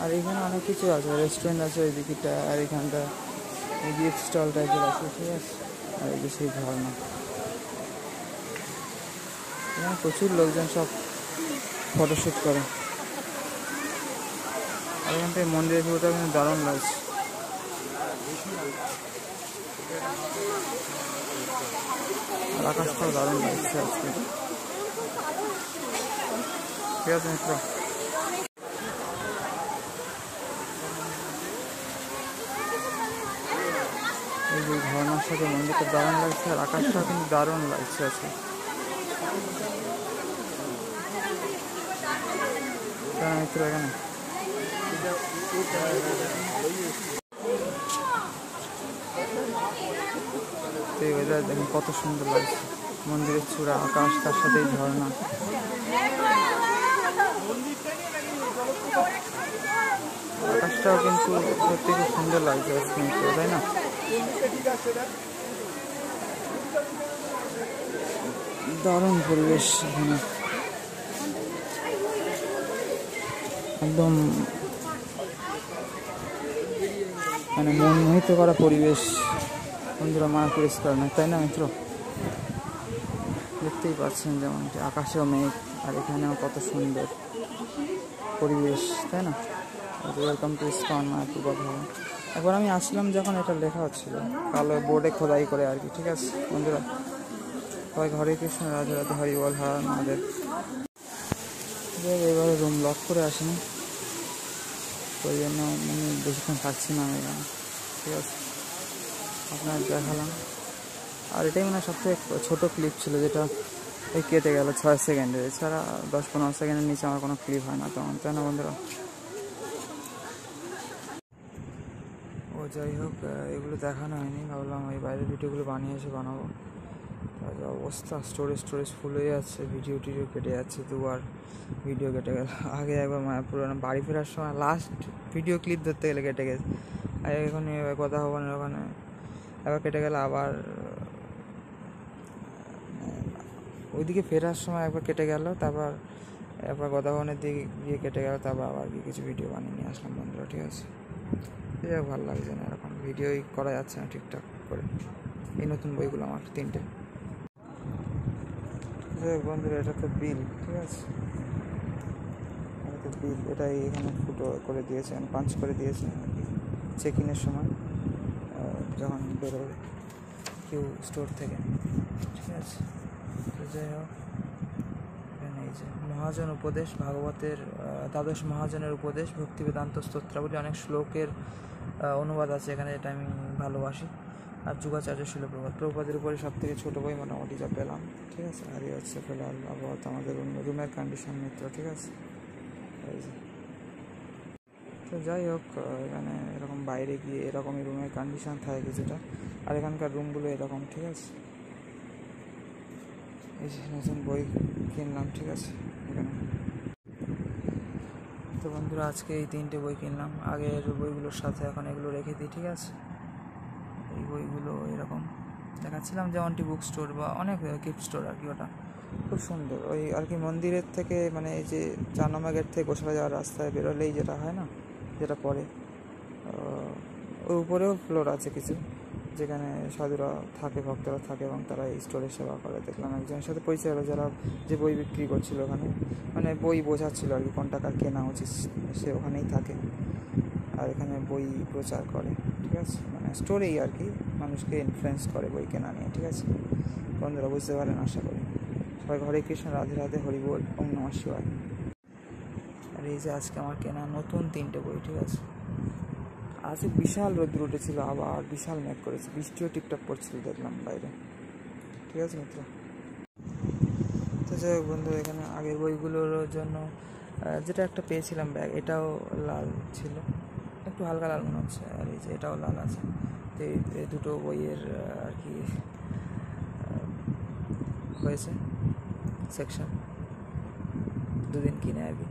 আর এখানে অনেক কিছু আছে, রেস্টুরেন্ট আছে ওই দিকটা, আর এখানটা গিফট স্টল টাইপের আছে, ঠিক আছে। আর এই যে সেই ঝর্ণা, এখানে প্রচুর লোকজন সব ফটোশ্যুট করে। আর এখান থেকে মন্দিরের ভিউটা কিন্তু দারুণ লাগছে। আর আকাশটাও দারুণ লাগছে আজকে, ঠিক আছে মিত্র। এই যে ঝর্ণার সাথে মন্দিরটা দারুণ লাগছে, আর আকাশটাও কিন্তু দারুণ লাগছে আজকে। মিত্র এখানে ওয়েদার দেখুন কত সুন্দর লাগছে, মন্দিরের চূড়া, আকাশ, তার সাথে ঝর্ণা। আকাশটাও কিন্তু সত্যি খুব সুন্দর লাগছে কিন্তু, তাই না? দারুণ পরিবেশ এখানে, একদম মানে মন মোহিত করা পরিবেশ। বন্ধুরা মায়াপুর ইস্কনে, তাই না মিত্র? দেখতেই পাচ্ছেন যেমন আকাশেও মেঘ, আর এখানেও কত সুন্দর পরিবেশ, তাই না? ওয়েলকাম টু ইস্কন মায়াপুর কথা। একবার আমি আসলাম যখন এটা লেখা হচ্ছিল কালো বোর্ডে খোদাই করে আর কি, ঠিক আছে বন্ধুরা? সবাই হরে কৃষ্ণ, রাধে রাধে, হরি বল, হর মহাদেব। এবারে রুম লক করে আসিনি, ওই জন্য মানে বেশিক্ষণ থাকছি না আমি এখানে, ঠিক আছে? আপনার দেখালাম। আর এটাই মানে সবথেকে ছোটো ক্লিপ ছিল, যেটা এই কেটে গেল 6 সেকেন্ডে। এছাড়া 10-15 সেকেন্ডের নিচে আমার কোনো ক্লিপ হয় না তেমন, তাই না বন্ধুরা? ও যাই হোক, এগুলো দেখানো হয়নি, ভাবলাম ওই বাইরের ভিডিওগুলো বানাবো। তার অবস্থা, স্টোরেজ ফুল হয়ে যাচ্ছে, ভিডিও কেটে যাচ্ছে, দুবার ভিডিও কেটে গেল। আগে একবার মায়াপুর বাড়ি ফেরার সময় লাস্ট ভিডিও ক্লিপ ধরতে গেলে কেটে গেছে। আর এখন কথা ভবনের ওখানে একবার কেটে গেল, আবার ওইদিকে ফেরার সময় একবার কেটে গেল, তারপর একবার কথা ভবনের দিকে গিয়ে কেটে গেল, তারপর আবার কিছু ভিডিও বানিয়ে নিয়ে আসলাম বন্ধুরা, ঠিক আছে? যাই ভালো লাগছে না, এরকম ভিডিওই করা যাচ্ছে না ঠিকঠাক করে। এই নতুন বইগুলো আমার 3টে। যাই হোক বন্ধুরা, এটা তো বিল, ঠিক আছে? এটা তো বিল, এটাই এখানে ফুটো করে দিয়েছেন, পাঞ্চ করে দিয়েছেন আর কি, চেক ইনের সময় যখন বেরোবে কেউ স্টোর থেকে, ঠিক আছে? তো যাই হোক, এখানে এই যে মহাজন উপদেশ, ভাগবতের দ্বাদশ মহাজনের উপদেশ, ভক্তি বেদান্ত স্তোত্রাবলী, অনেক শ্লোকের অনুবাদ আছে এখানে, যেটা আমি ভালোবাসি। আর যুগাচার্য শিল প্রভুপাদের উপরে সব থেকে ছোটো বই মোটামুটি যা পেলাম, ঠিক আছে? আর এই হচ্ছে ফেলাল আবহাওয়া আমাদের রুমের কন্ডিশন মিত্র, ঠিক আছে? এই যে তো যাই হোক, এখানে এরকম বাইরে গিয়ে এরকমই রুমের কন্ডিশন থাকে কিছুটা, আর এখানকার রুমগুলো এরকম, ঠিক আছে? এই যে নতুন বই কিনলাম, ঠিক আছে? এখানে তো বন্ধুরা আজকে এই 3টে বই কিনলাম, আগের বইগুলোর সাথে এখন এগুলো রেখে দিই, ঠিক আছে? এই বইগুলো এরকম দেখাচ্ছিলাম, যেমনটি বুক স্টোর বা অনেক গিফট স্টোর আর কি, ওটা খুব সুন্দর। ওই আর কি মন্দিরের থেকে মানে এই যে 4 নম্বর গেট থেকে গোসালা যাওয়ার রাস্তায় বেরোলেই যেটা হয় না, যেটা পরে ওই উপরেও ফ্লোর আছে কিছু, যেখানে সাধুরা থাকে, ভক্তরা থাকে, এবং তারা এই স্টোরে সেবা করে। দেখলাম একজনের সাথে পরিচয় হলো, যারা যে বই বিক্রি করছিল ওখানে, মানে বই বোঝাচ্ছিল আর কি কোন টাকার কেনা উচিত, সে ওখানেই থাকে আর এখানে বই প্রচার করে, ঠিক আছে? মানে স্টোরেই আর কি মানুষকে ইনফ্লুয়েন্স করে বই কেনা নিয়ে, ঠিক আছে বন্ধুরা? বুঝতে পারেন আশা করি। সবাই হরে কৃষ্ণ, রাধে রাধে, হরি বল, ওম নমঃ শিবায়। আর এই যে আজকে আমার কেনা নতুন 3টে বই, ঠিক আছে? আজকে বিশাল রোদ্র উঠেছিল, আবার বিশাল মেঘ করেছে, বৃষ্টিও টিপটাপ পড়ছিল দেখলাম বাইরে, ঠিক আছে মিত্র? তো যাই হোক বন্ধু, এখানে আগের বইগুলোর জন্য যেটা একটা পেয়েছিলাম ব্যাগ, এটাও লাল ছিল, একটু হালকা লাল মনে হচ্ছে, আর এই যে এটাও লাল আছে। তো এই দুটো বইয়ের আর কি হয়েছে সেকশন, 2 দিন কিনে আর কি।